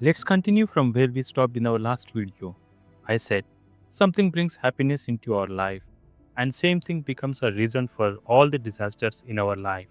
Let's continue from where we stopped in our last video. I said, something brings happiness into our life, and same thing becomes a reason for all the disasters in our life.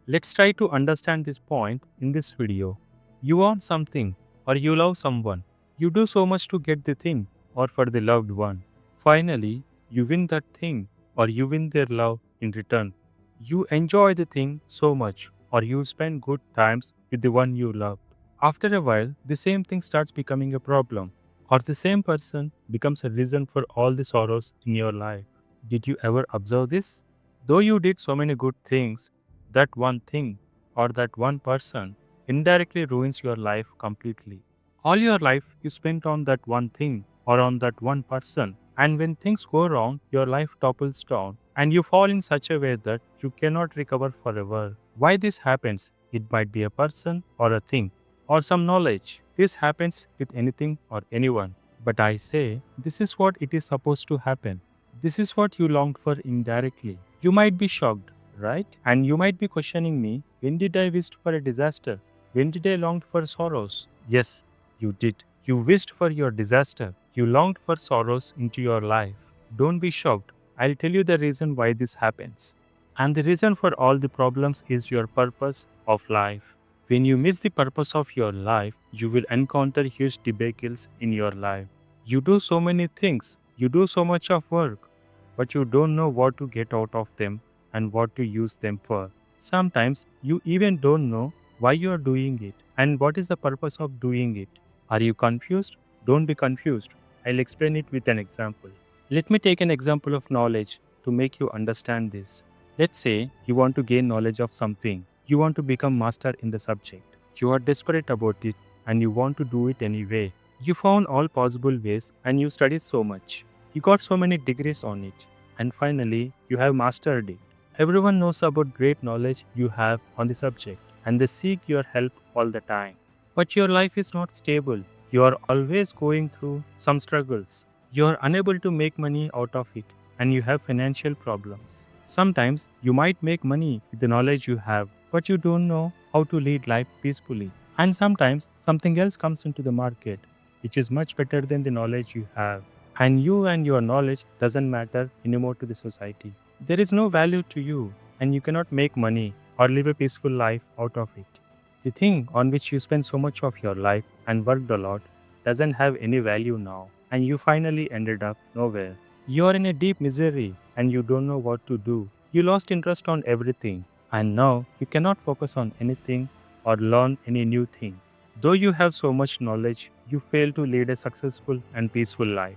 Let's try to understand this point in this video. You want something, or you love someone. You do so much to get the thing, or for the loved one. Finally, you win that thing, or you win their love in return. You enjoy the thing so much, or you spend good times with the one you love. After a while, the same thing starts becoming a problem, or the same person becomes a reason for all the sorrows in your life. Did you ever observe this? Though you did so many good things, that one thing or that one person indirectly ruins your life completely. All your life you spent on that one thing or on that one person, and when things go wrong, your life topples down and you fall in such a way that you cannot recover forever. Why this happens? It might be a person or a thing or some knowledge. This happens with anything or anyone. But I say, this is what it is supposed to happen. This is what you longed for indirectly. You might be shocked, right? And you might be questioning me, when did I wish for a disaster? When did I long for sorrows? Yes, you did. You wished for your disaster. You longed for sorrows into your life. Don't be shocked. I'll tell you the reason why this happens. And the reason for all the problems is your purpose of life. When you miss the purpose of your life, you will encounter huge debacles in your life. You do so many things, you do so much of work, but you don't know what to get out of them and what to use them for. Sometimes you even don't know why you are doing it and what is the purpose of doing it. Are you confused? Don't be confused. I'll explain it with an example. Let me take an example of knowledge to make you understand this. Let's say you want to gain knowledge of something. You want to become master in the subject. You are desperate about it and you want to do it anyway. You found all possible ways and you studied so much. You got so many degrees on it. And finally, you have mastered it. Everyone knows about great knowledge you have on the subject and they seek your help all the time. But your life is not stable. You are always going through some struggles. You are unable to make money out of it and you have financial problems. Sometimes you might make money with the knowledge you have, but you don't know how to lead life peacefully. And sometimes something else comes into the market, which is much better than the knowledge you have. And you and your knowledge doesn't matter anymore to the society. There is no value to you, and you cannot make money or live a peaceful life out of it. The thing on which you spend so much of your life and worked a lot doesn't have any value now, and you finally ended up nowhere. You are in a deep misery and you don't know what to do. You lost interest on everything, and now you cannot focus on anything or learn any new thing. Though you have so much knowledge, you fail to lead a successful and peaceful life.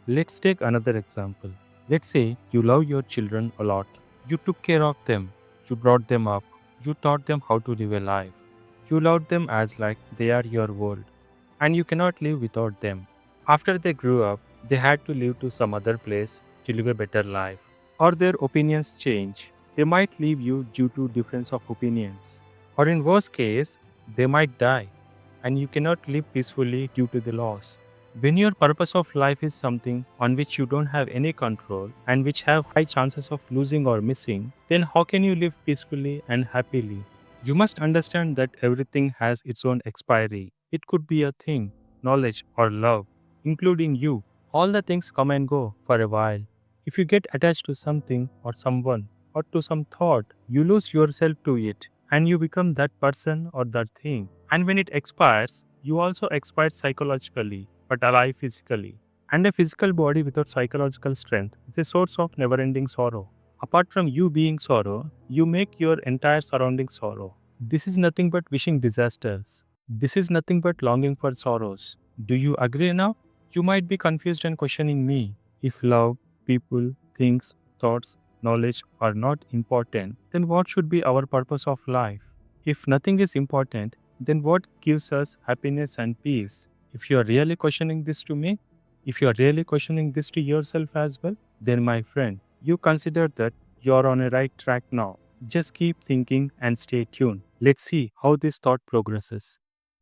Let's take another example. Let's say you love your children a lot. You took care of them. You brought them up. You taught them how to live a life. You loved them as like they are your world. And you cannot live without them. After they grew up, they had to live to some other place to live a better life. Or their opinions change. They might leave you due to difference of opinions. Or in worst case, they might die. And you cannot live peacefully due to the loss. When your purpose of life is something on which you don't have any control and which have high chances of losing or missing, then how can you live peacefully and happily? You must understand that everything has its own expiry. It could be a thing, knowledge, or love, including you. All the things come and go for a while. If you get attached to something or someone or to some thought, you lose yourself to it and you become that person or that thing. And when it expires, you also expire psychologically but alive physically. And a physical body without psychological strength is a source of never ending sorrow. Apart from you being sorrow, you make your entire surrounding sorrow. This is nothing but wishing disasters. This is nothing but longing for sorrows. Do you agree now? You might be confused and questioning me. If love, people, things, thoughts, knowledge are not important, then what should be our purpose of life? If nothing is important, then what gives us happiness and peace? If you are really questioning this to me, if you are really questioning this to yourself as well, then my friend, you consider that you are on a right track now. Just keep thinking and stay tuned. Let's see how this thought progresses.